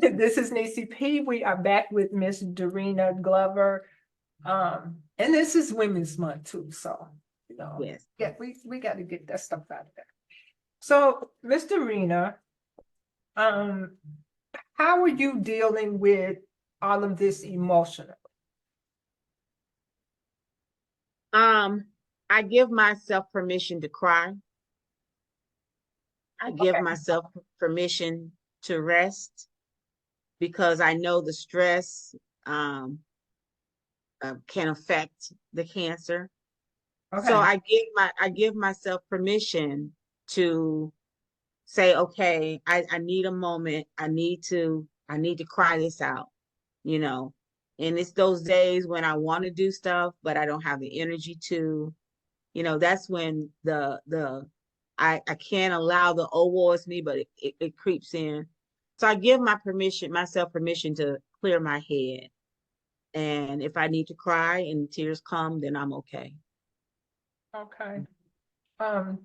This is Nessyp. We are back with Miss Darina Glover. And this is Women's Month too, so Yes. yeah, we got to get that stuff out of there. So, Miss Darina, how are you dealing with all of this emotional? I give myself permission to cry. I give Okay. myself permission to rest because I know the stress can affect the cancer. So Okay. I give myself permission to say, okay, I need a moment. I need to cry this out, you know. And it's those days when I want to do stuff, but I don't have the energy to, that's when I can't allow the oh woe is me, but it creeps in. So I give myself permission to clear my head. And if I need to cry and tears come, then I'm okay. Okay. Um,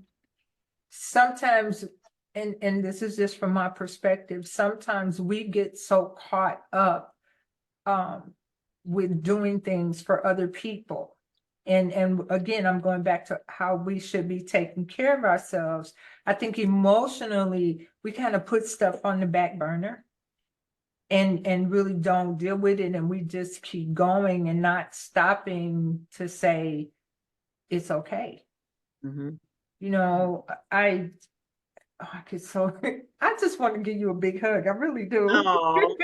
Sometimes, and this is just from my perspective, sometimes we get so caught up with doing things for other people. And again, I'm going back to how we should be taking care of ourselves. I think emotionally, we kind of put stuff on the back burner and really don't deal with it. And we just keep going and not stopping to say, it's okay. Mm-hmm. You know, I could so I just want to give you a big hug. I really do. Oh,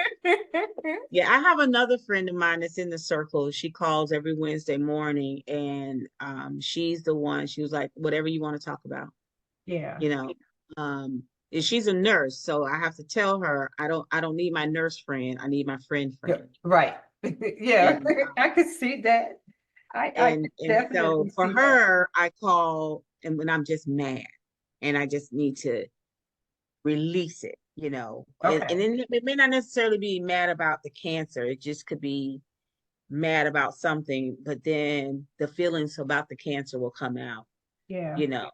yeah. I have another friend of mine that's in the circle. She calls every Wednesday morning, and she's the one. She was like, "Whatever you want to talk about," Yeah. you know. And she's a nurse, so I have to tell her I don't need my nurse friend. I need my friend Yeah, friend. right. Yeah, And I could see that. I could and so definitely for see that. her, I call and when I'm just mad, and I just need to release it, And Okay. then it may not necessarily be mad about the cancer. It just could be mad about something, but then the feelings about the cancer will come out, Yeah. you know.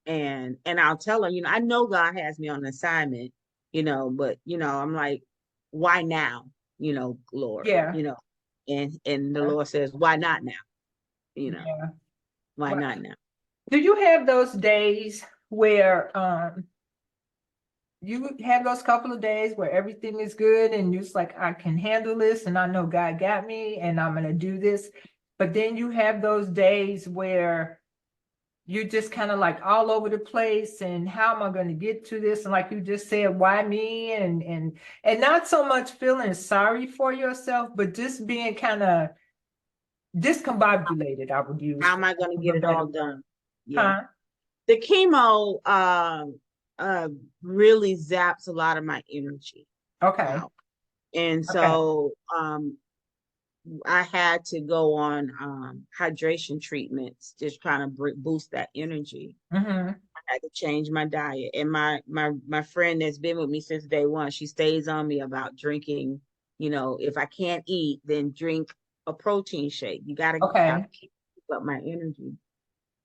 And I'll tell her, I know God has me on an assignment, but I'm like, why now? Lord, Yeah. and the Yeah. Lord says, why not now? You know, Yeah. why Well, not now? do you have those days where you have those couple of days where everything is good and you're just like, I can handle this and I know God got me and I'm gonna do this. But then you have those days where you're just kind of like all over the place and how am I going to get to this? And like you just said, why me? And not so much feeling sorry for yourself, but just being kind of discombobulated, I would use How for am I going to lack of get a it better all word. done? Yeah. Huh? The chemo really zaps a lot of my energy Okay. out. And Okay. so I had to go on hydration treatments, just trying to boost that energy. Mm-hmm. I had to change my diet. And my friend that's been with me since day one, she stays on me about drinking. If I can't eat, then drink a protein shake. You got to Okay. keep up my energy.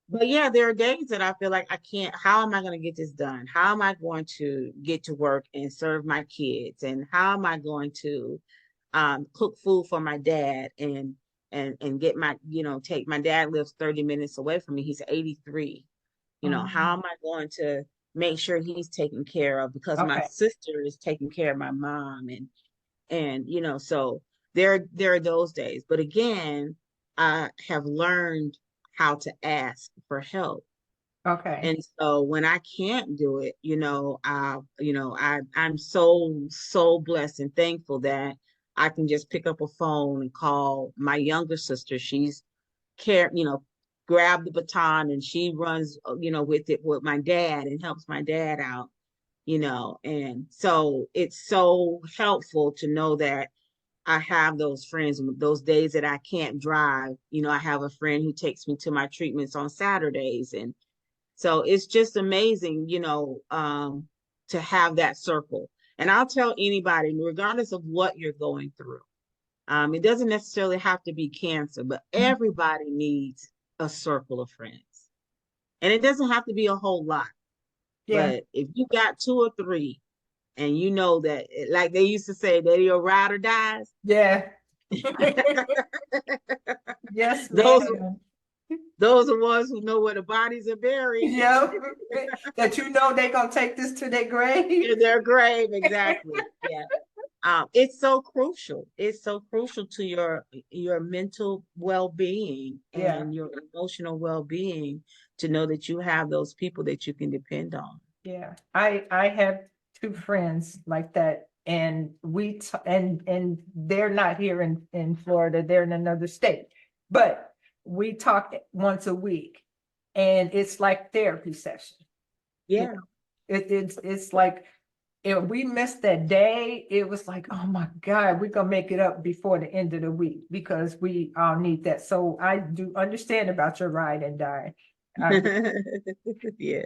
But yeah, there are days that I feel like I can't. How am I going to get this done? How am I going to get to work and serve my kids? And how am I going to cook food for my dad and get take my dad lives 30 minutes away from me. He's 83. How am I going to make sure he's taken care of because my Okay. sister is taking care of my mom and so there are those days. But again, I have learned how to ask for help. Okay. And so when I can't do it, I'm so blessed and thankful that I can just pick up a phone and call my younger sister. She's care, grab the baton and she runs, with it with my dad and helps my dad out, and so it's so helpful to know that I have those friends. Those days that I can't drive, I have a friend who takes me to my treatments on Saturdays. And so it's just amazing, to have that circle. And I'll tell anybody, regardless of what you're going through, it doesn't necessarily have to be cancer, but everybody needs a circle of friends. And it doesn't have to be a whole lot. Yeah. But if you got two or three and you know that, like they used to say, they're your ride or dies. Yeah. Yes, Those ma'am. those are ones who know where the bodies are buried Yep. That you know they gonna take this to their grave. in their grave. Exactly. Yeah. It's so crucial. It's so crucial to your mental well-being Yeah, and your emotional well-being to know that you have those people that you can depend on. yeah. I have two friends like that, and and they're not here in Florida. They're in another state, but we talk once a week, and it's like therapy session. You Yeah. know, it's like if we missed that day, it was like, oh my God, we're gonna make it up before the end of the week because we all need that. So I do understand about your ride and die. I Yeah.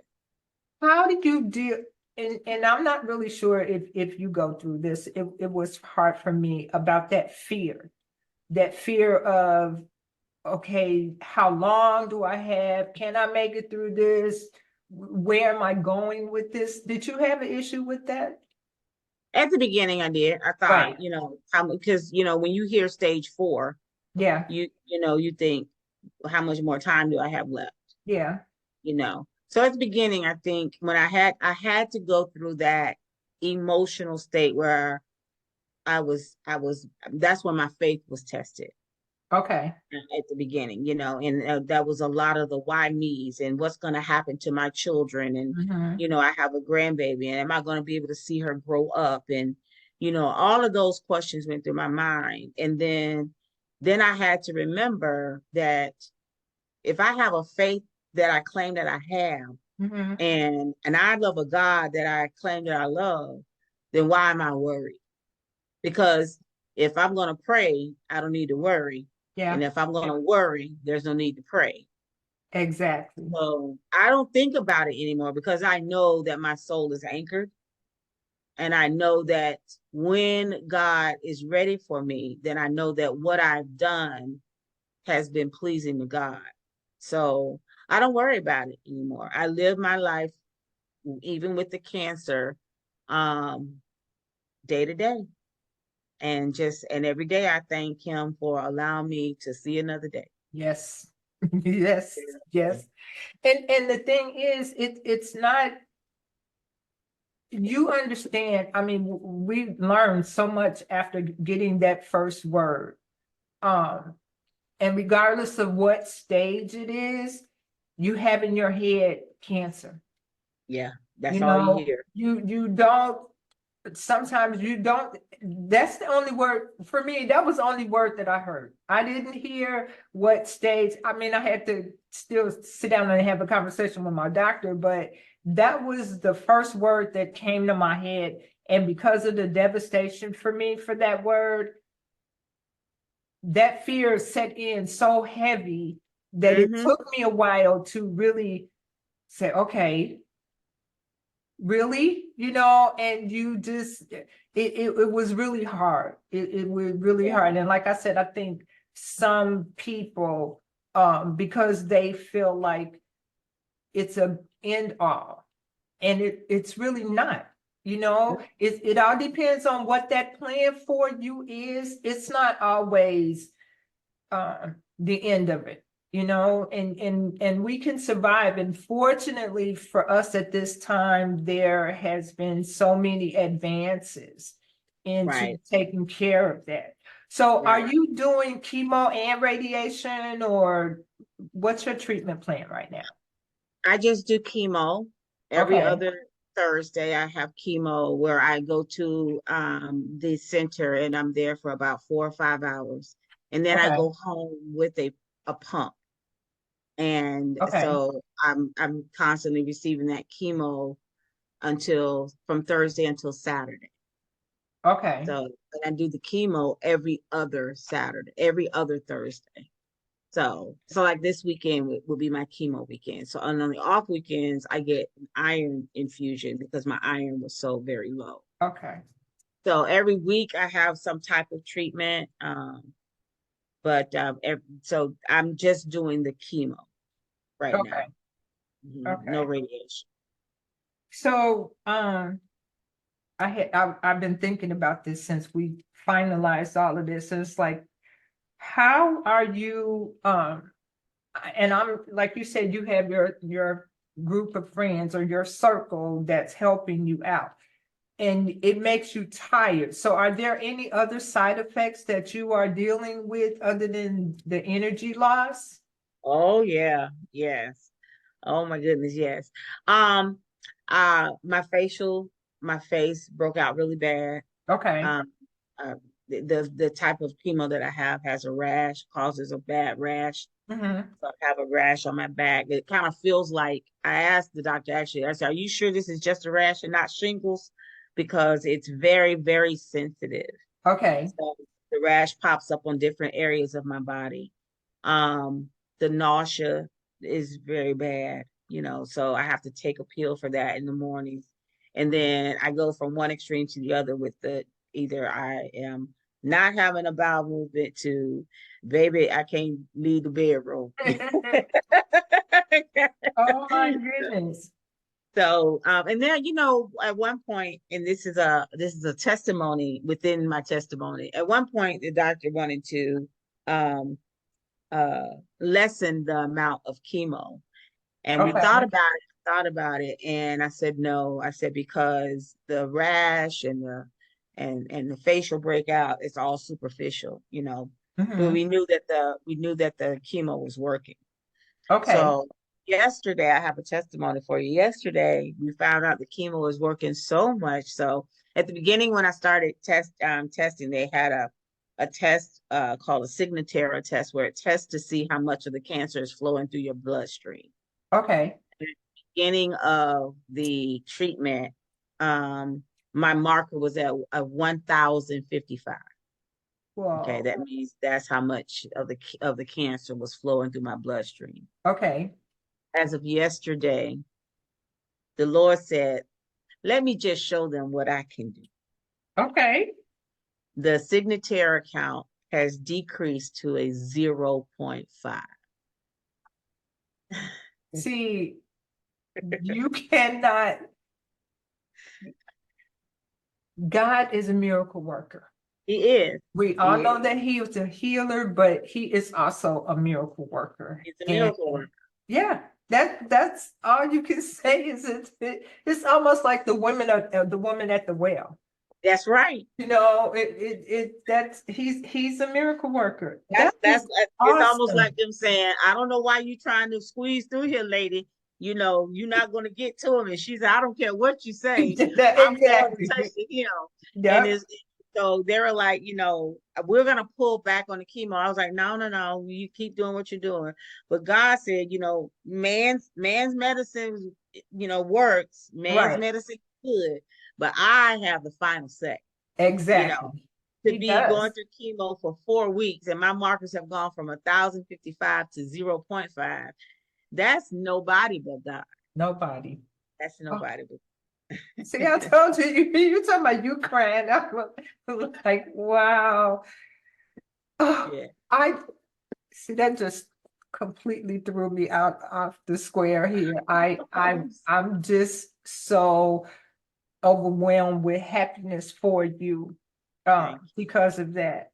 How did you deal? And I'm not really sure if you go through this. It was hard for me about that fear of, okay, how long do I have? Can I make it through this? Where am I going with this? Did you have an issue with that? At the beginning, I did. I thought, Right. how because when you hear stage 4, Yeah. you think, well, how much more time do I have left? Yeah. So at the beginning, I think when I had to go through that emotional state where I was that's when my faith was tested Okay. at the beginning, and that was a lot of the why me's and what's going to happen to my children. And, Hmm. I have a grandbaby, and am I going to be able to see her grow up? And, all of those questions went through my mind. And then I had to remember that if I have a faith that I claim that I have, Hmm. and I love a God that I claim that I love, then why am I worried? Because if I'm going to pray, I don't need to worry. And Yeah. if I'm going to worry, there's no need to pray. Exactly. So I don't think about it anymore because I know that my soul is anchored. And I know that when God is ready for me, then I know that what I've done has been pleasing to God. So I don't worry about it anymore. I live my life, even with the cancer, um, day to day. And every day I thank him for allowing me to see another day. Yes. Yes. Yes. And the thing is, it's not, you understand. I mean, we learned so much after getting that first word. Um, and regardless of what stage it is, you have in your head cancer. Yeah, that's You all you know, hear. you don't, sometimes you don't, that's the only word for me. That was the only word that I heard. I didn't hear what stage. I mean, I had to still sit down and have a conversation with my doctor, but that was the first word that came to my head. And because of the devastation for me for that word, that fear set in so heavy that it Mm-hmm. took me a while to really say, okay, really, and you just, it was really hard. It was really Yeah. hard. And like I said, I think some people, because they feel like it's a end all, and it's really not. It all depends on what that plan for you is. It's not always the end of it, and we can survive. And fortunately for us at this time, there has been so many advances into Right. taking care of that. So are Right. you doing chemo and radiation, or what's your treatment plan right now? I just do chemo every Okay. other Thursday. I have chemo where I go to the center and I'm there for about 4 or 5 hours. And then I Okay. go home with a pump. And Okay. so I'm constantly receiving that chemo until from Thursday until Saturday. Okay. So and I do the chemo every other Saturday, every other Thursday. So like this weekend will be my chemo weekend. So on the off weekends, I get iron infusion because my iron was so very low. Okay. So every week I have some type of treatment. But so I'm just doing the chemo right Okay. now. No Okay. radiation. So I've been thinking about this since we finalized all of this. And it's like, how are you, and I'm, like you said, you have your group of friends or your circle that's helping you out, and it makes you tired. So are there any other side effects that you are dealing with other than the energy loss? Oh yeah, yes. Oh my goodness, yes. Um, my my face broke out really bad. Okay. Um, uh, the type of chemo that I have has a rash, causes a bad rash. Hmm. So I have a rash on my back. It kind of feels like I asked the doctor actually, I said, "Are you sure this is just a rash and not shingles?" Because it's very, very sensitive. Okay. So the rash pops up on different areas of my body. Um, the nausea is very bad, so I have to take a pill for that in the mornings. And then I go from one extreme to the other with either I am not having a bowel movement to, baby, I can't leave the bedroom. Oh my goodness. So, and then, at one point, and this is a testimony within my testimony. At one point, the doctor wanted to um, uh, lessen the amount of chemo, and we Okay. thought about it, and I said no. I said because the rash and the facial breakout, it's all superficial, but Hmm. we knew that the chemo was working. Okay. So yesterday, I have a testimony for you. Yesterday, we found out the chemo was working so much. So at the beginning, when I started testing, they had a test called a Signatera test, where it tests to see how much of the cancer is flowing through your bloodstream. Okay. At the beginning of the treatment, um, my marker was at 1,055. Okay, Whoa. that means that's how much of the cancer was flowing through my bloodstream. Okay. As of yesterday, the Lord said, let me just show them what I can do. Okay. The Signatera count has decreased to a zero point 0.5. See, you cannot, God is a miracle worker. He is. We He all know is. that he is a healer, but he is also a miracle worker. He's a And miracle worker. yeah, that's all you can say is it's almost like the woman at the well. That's right. That's he's a miracle worker. That's That that's is it's almost like awesome. them saying, I don't know why you trying to squeeze through here, lady. You're not going to get to him. And she said, I don't care what you say. I'm going to touch Exactly. the hem. And Yep. so they were like, we're gonna pull back on the chemo. I was like, no, no, no, you keep doing what you're doing. But God said, man's medicine, works. Man's Right. medicine is good, but I have the final say. You know, Exactly. to He be going does. through chemo for 4 weeks, and my markers have gone from 1,055 to 0.5. That's nobody but God. Nobody. That's Oh, nobody but see, I told you, you talking about you crying. I was like, wow. Oh, yeah. I see that just completely threw me out off the square here. I'm just so overwhelmed with happiness for you Thank you. because of that.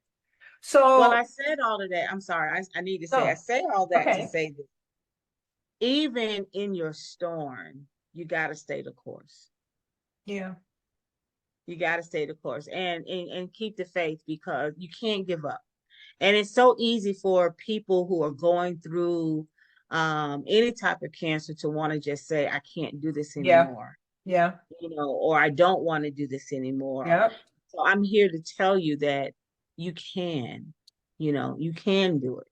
Well, So, I said all of that. I'm sorry. I need to say, I no, say all that to okay. say that even in your storm, you got to stay the course. Yeah, You got to stay the course and keep the faith, because you can't give up. And it's so easy for people who are going through any type of cancer to want to just say, I can't do this yeah, anymore, yeah, or I don't want to do this anymore. yeah, So I'm here to tell you that you can, you can do it.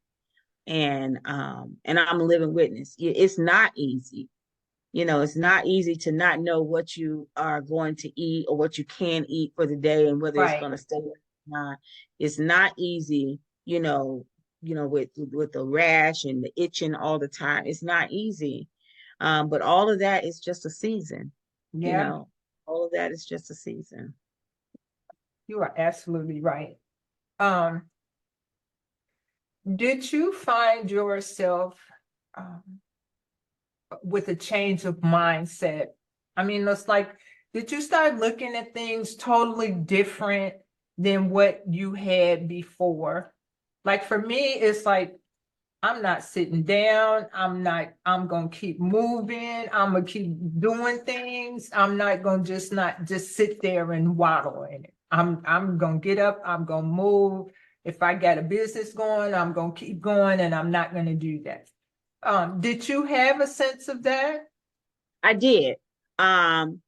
And I'm a living witness. It's not easy. It's not easy to not know what you are going to eat or what you can eat for the day and whether it's right. going to stay or not. It's not easy, with the rash and the itching all the time. It's not easy. But all of that is just a season, you Yeah, know. All of that is just a season. you are absolutely right. Um, did you find yourself um with a change of mindset? I mean, it's like did you start looking at things totally different than what you had before? Like for me, it's like I'm not sitting down. I'm gonna keep moving. I'm gonna keep doing things. I'm not gonna not just sit there and waddle in it. I'm gonna get up, I'm gonna move. If I got a business going, I'm gonna keep going and I'm not gonna do that. Did you have a sense of that? I did. Um,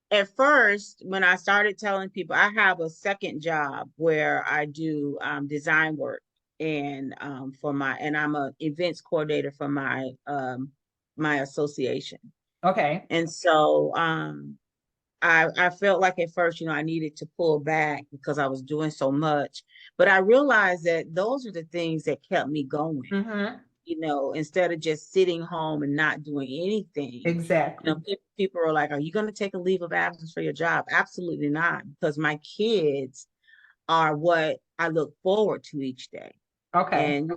at first, when I started telling people, I have a second job where I do design work and and I'm a events coordinator for my association. Okay. And so I felt like at first, I needed to pull back because I was doing so much. But I realized that those are the things that kept me going, Mm-hmm. instead of just sitting home and not doing anything. Exactly. People are like, are you going to take a leave of absence for your job? Absolutely not, because my kids are what I look forward to each day. Okay. And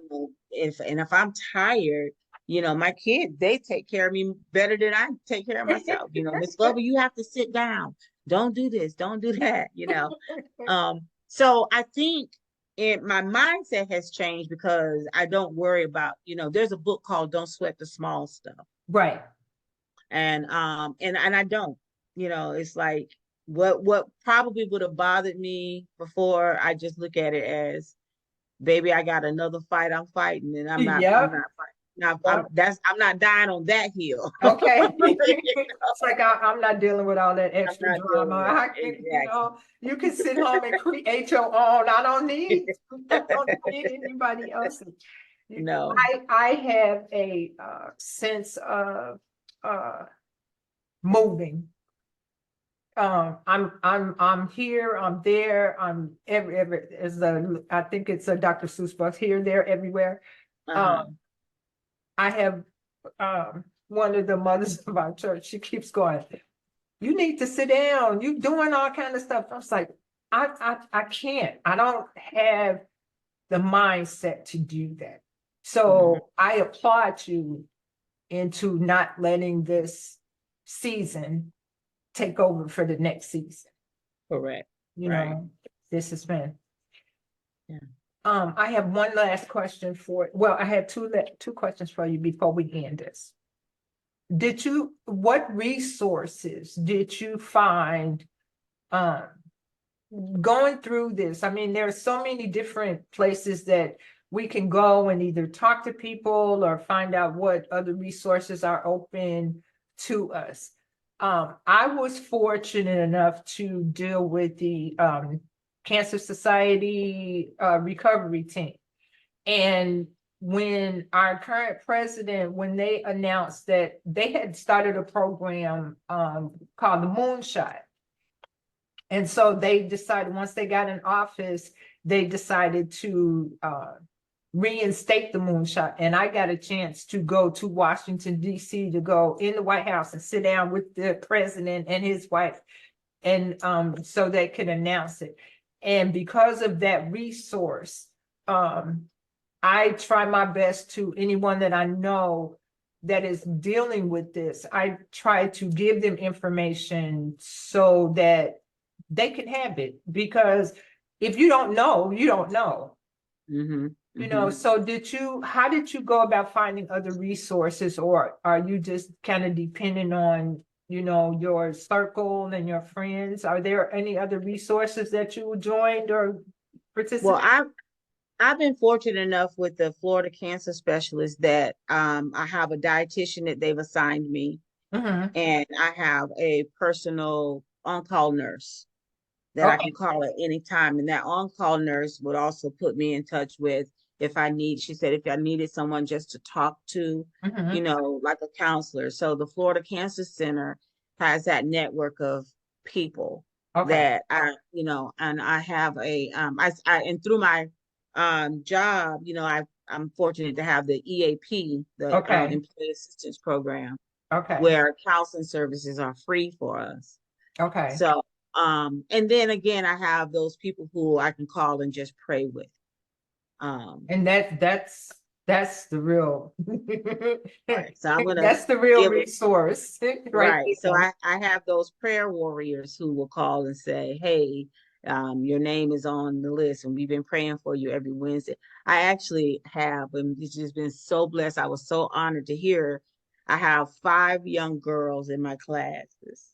if I'm tired, my kids, they take care of me better than I take care of myself. Miss Glover, you have to sit down. Don't do this, don't do that. So I think my mindset has changed because I don't worry about, there's a book called Don't Sweat the Small Stuff. Right. And I don't, it's like what probably would have bothered me before, I just look at it as, baby, I got another fight I'm fighting, and I'm Yep. not fighting. Now, Yep. I'm not dying on that hill. Okay. You It's like I'm not dealing with all that I'm extra not drama. dealing with I it. can, Exactly. you can sit home and create your own. I don't need anybody else's. No. I have a sense of uh moving. I'm here, I'm there, I'm every as the I think it's a Dr. Seuss book, here, there, everywhere. Uh-huh. Um, I have one of the mothers of our church, she keeps going, you need to sit down, you doing all kind of stuff. I was like, I can't, I don't have the mindset to do that. Mhm. So I applaud you into not letting this season take over for the next season. Correct. You Right. know, this has been. Yeah. I have one last question I have two questions for you before we end this. What resources did you find um going through this? I mean, there are so many different places that we can go and either talk to people or find out what other resources are open to us. I was fortunate enough to deal with the Cancer Society recovery team. And when our current president, when they announced that they had started a program called the Moonshot, and so they decided, once they got in office, they decided to reinstate the moonshot. And I got a chance to go to Washington, D.C., to go in the White House and sit down with the president and his wife. And so they could announce it. And because of that resource, I try my best to anyone that I know that is dealing with this, I try to give them information so that they can have it, because if you don't know, you don't know. Mm-hmm. Mm-hmm. So how did you go about finding other resources, or are you just kind of dependent on, your circle and your friends? Are there any other resources that you joined or Well, participated? I've been fortunate enough with the Florida Cancer Specialist that I have a dietitian that they've assigned me, Mm-hmm. and I have a personal on-call nurse that I Okay. can call at any time. And that on-call nurse would also put me in touch with, she said, if I needed someone just to talk to, Mm-hmm. like a counselor. So the Florida Cancer Center has that network of people Okay. that and I have and through my job, I'm fortunate to have the EAP, the Okay. Employee Assistance Program, Okay. where counseling services are free for us. Okay. So, and then again, I have those people who I can call and just pray with. Um, And that's That's the real. Right. So I'm gonna That's the real give resource right right. So there. I have those prayer warriors who will call and say, hey, your name is on the list and we've been praying for you every Wednesday. I actually have, and it's just been so blessed. I was so honored to hear. I have 5 young girls in my classes.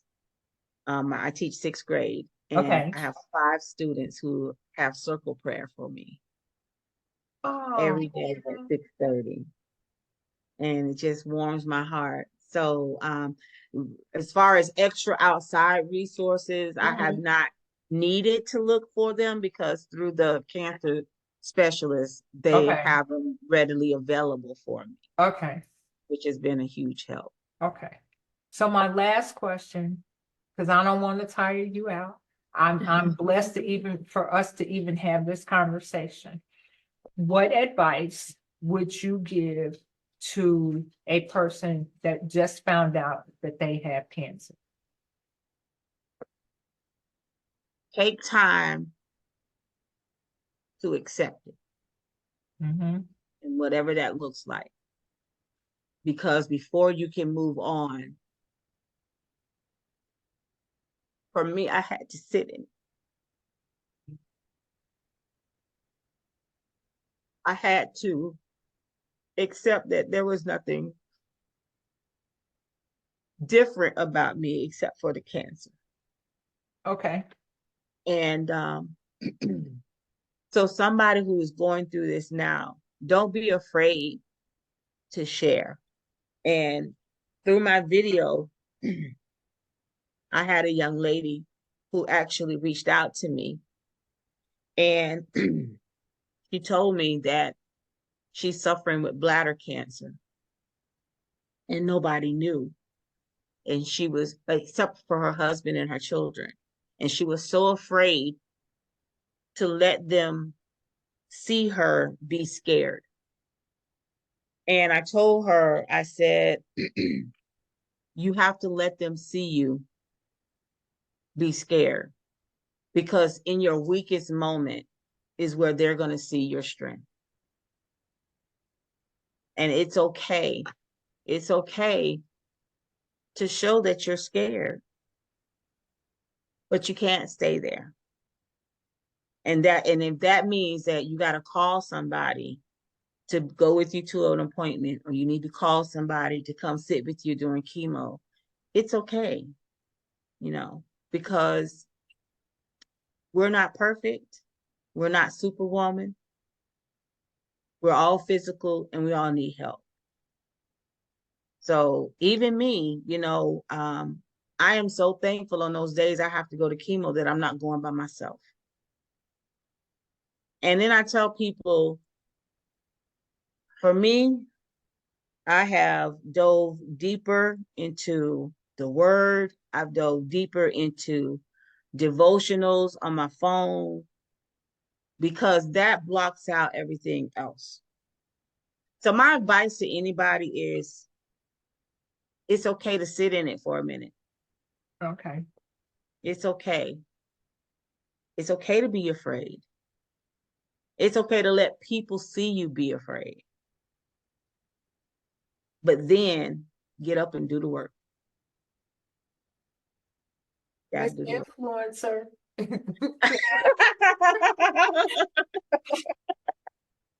I teach 6th grade, and Okay. I have 5 students who have circle prayer for me Oh, every day at 6:30. And it just warms my heart. So, as far as extra outside resources, I have mhm. not needed to look for them because through the cancer specialist, they Okay. have them readily available for me, Okay. which has been a huge help. Okay. So my last question, because I don't want to tire you out. I'm blessed to even for us to even have this conversation. What advice would you give to a person that just found out that they have cancer? Take time to accept it, Hmm. and whatever that looks like, because before you can move on, for me, I had to sit in it. I had to accept that there was nothing different about me except for the cancer. Okay. And so somebody who is going through this now, don't be afraid to share. And through my video, I had a young lady who actually reached out to me, and she told me that she's suffering with bladder cancer and nobody knew. And she was, except for her husband and her children. And she was so afraid to let them see her be scared. And I told her, I said, you have to let them see you be scared, because in your weakest moment is where they're going to see your strength. And it's okay. It's okay to show that you're scared, but you can't stay there. And if that means that you got to call somebody to go with you to an appointment, or you need to call somebody to come sit with you during chemo, it's okay, because we're not perfect. We're not superwoman. We're all physical and we all need help. So even me, I am so thankful on those days I have to go to chemo that I'm not going by myself. And then I tell people, for me, I have dove deeper into the word. I've dove deeper into devotionals on my phone, because that blocks out everything else. So my advice to anybody is, it's okay to sit in it for a minute. Okay. It's okay. It's okay to be afraid. It's okay to let people see you be afraid. But then get up and do the work. Got Miss to do the work. Influencer.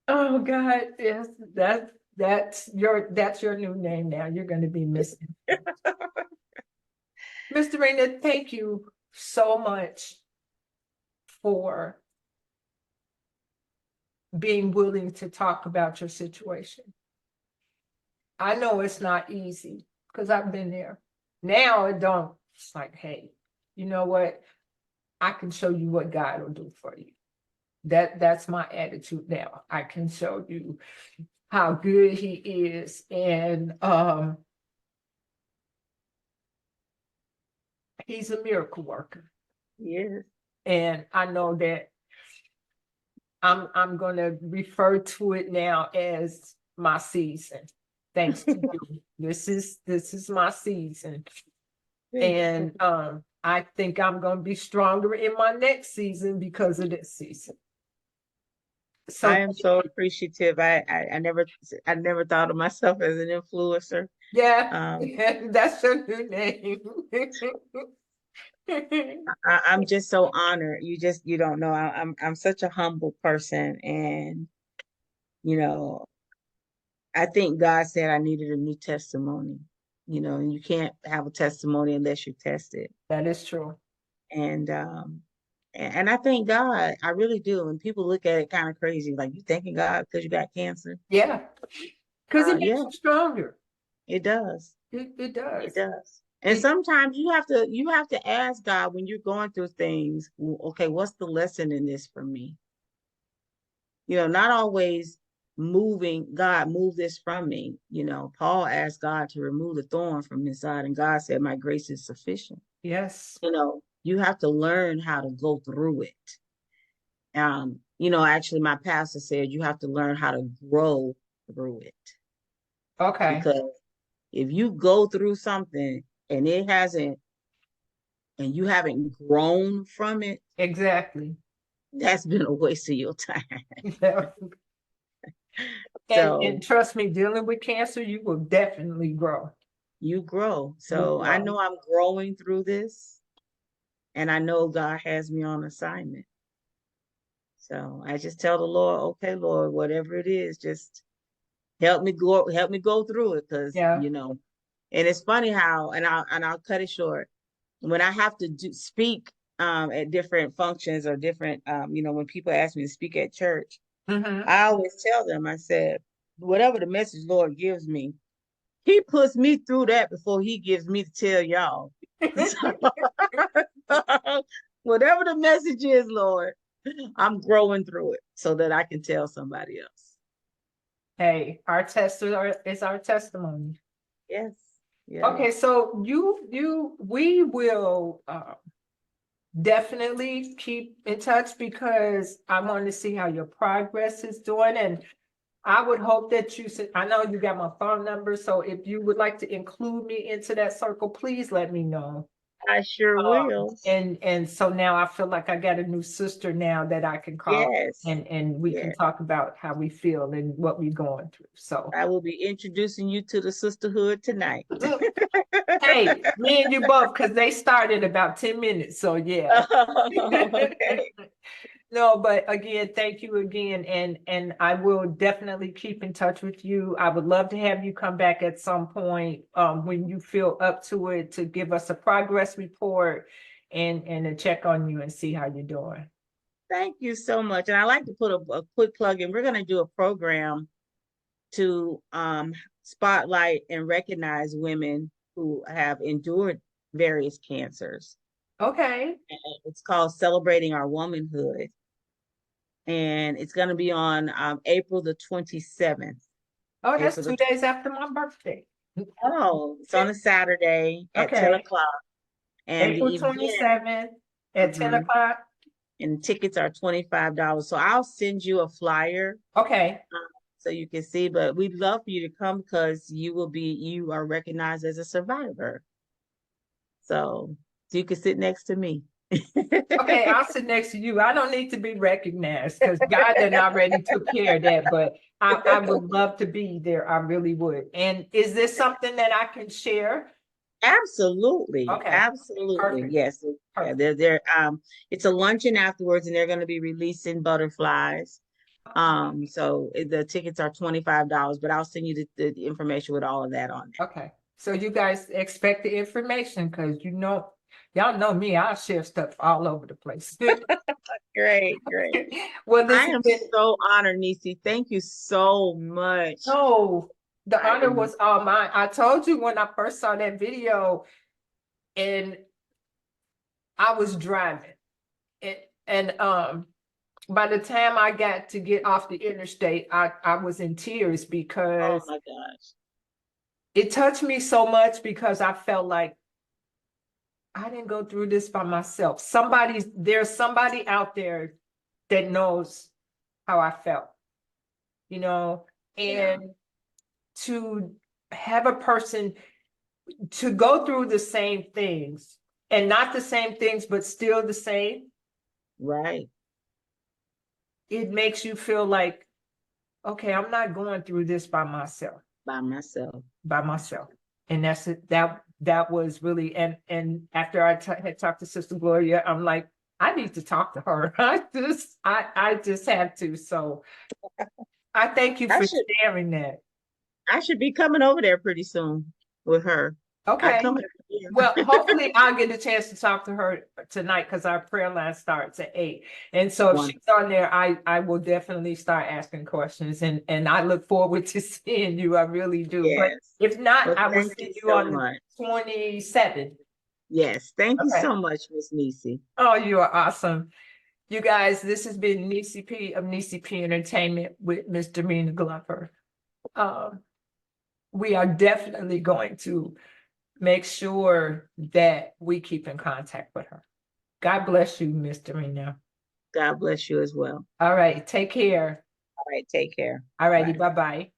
Oh God, yes, that's your new name now. You're going to be Miss Influencer. Miss Darina, thank you so much for being willing to talk about your situation. I know it's not easy because I've been there. Now it don't. It's like, hey, you know what? I can show you what God will do for you. That's my attitude now. I can show you how good He is, and He's a miracle worker. Yes. And I know that I'm going to refer to it now as my season. Thanks to you. This is my season. And I think I'm going to be stronger in my next season because of this season. I So am so appreciative. I never thought of myself as an influencer. yeah, Um, that's your new name. I'm just so honored. You don't know. I'm such a humble person, and you know, I think God said I needed a new testimony. And you can't have a testimony unless you test it. That is true. And I thank God. I really do. And people look at it kind of crazy, like you thanking God because you got cancer. Yeah, because it makes Yeah, you stronger. it does. It It does. does. And It, sometimes you have to ask God when you're going through things, okay, what's the lesson in this for me? Not always moving, God, move this from me. Paul asked God to remove the thorn from his side, and God said, my grace is sufficient. yes. You have to learn how to go through it. Actually my pastor said you have to learn how to grow through it. Okay. Because if you go through something and you haven't grown from it, Exactly. that's been a waste of your time. Yeah. And So trust me, dealing with cancer, you will definitely grow. you grow. You So I grow. know I'm growing through this, and I know God has me on assignment. So I just tell the Lord, okay, Lord, whatever it is, just help me go through it. Cause Yeah. and it's funny how, and I'll cut it short. When I have to speak at different functions or different when people ask me to speak at church, Hmm. I always tell them, I said, whatever the message Lord gives me, he puts me through that before he gives me to tell y'all. So, whatever the message is, Lord, I'm growing through it so that I can tell somebody else. Hey, our test is our testimony. Yes. Okay, Yes. so we will definitely keep in touch because I want to see how your progress is doing. And I would hope that I know you got my phone number, so if you would like to include me into that circle, please let me know. I sure will. And so now I feel like I got a new sister now that I can call Yes. and we can Yes. talk about how we feel and what we're going through. So I will be introducing you to the sisterhood tonight. hey, me and you both, because they started about 10 minutes. So yeah. Okay. No, but again, thank you again. And I will definitely keep in touch with you. I would love to have you come back at some point when you feel up to it to give us a progress report and to check on you and see how you're doing. Thank you so much. And I like to put a quick plug in. We're going to do a program to spotlight and recognize women who have endured various cancers. Okay. It's called Celebrating Our Womanhood. And it's going to be on April the 27th. Oh, that's April the 2 days after my birthday. Oh, it's on a Saturday at 10 Okay. o'clock. And April the event, 27th at 10 mhm, o'clock. and tickets are $25. So I'll send you a flyer Okay. so you can see. But we'd love for you to come because you are recognized as a survivor. So you can sit next to me. Okay, I'll sit next to you. I don't need to be recognized because God done already took care of that, but I would love to be there. I really would. And is this something that I can share? Absolutely, Okay, absolutely. perfect, Yes. Yeah, perfect. it's a luncheon afterwards and they're going to be releasing butterflies. So the tickets are $25, but I'll send you the information with all of that on Okay. So you guys expect the information because y'all know me, I'll share stuff all over the place. there. Great, great. Well, this I has am been so honored, Nisi. Thank you so much. no, the I honor am was all mine. I told you when I first saw that video and I was driving. And by the time I got to get off the interstate, I was in tears Oh because my gosh. it touched me so much because I felt like I didn't go through this by myself. There's somebody out there that knows how I felt, you know, Yeah, and to have a person to go through the same things and not the same things, but still the same. right. it makes you feel like, okay, I'm not going through this by myself. by myself. And that's it. That was really, and after had talked to Sister Gloria, I'm like, I need to talk to her. I just have to. So I thank you I for should sharing that. I should be coming over there pretty soon with her. I Okay. come every year. Well, hopefully I'll get a chance to talk to her tonight because our prayer line starts at 8. And so if she's Wonderful. on there, I will definitely start asking questions and I look forward to seeing you. I really do. But Yes. if not, Well, I will thank see you you so on the much. 27th. Yes, thank you Okay. so much, Miss Nisi. Oh, you are awesome. You guys, this has been Nessyp of Nessyp Entertainment with Miss Darina Glover. We are definitely going to make sure that we keep in contact with her. God bless you, Miss Darina. God bless you as well. All right, take care. All right, take care. All righty, Bye. bye-bye.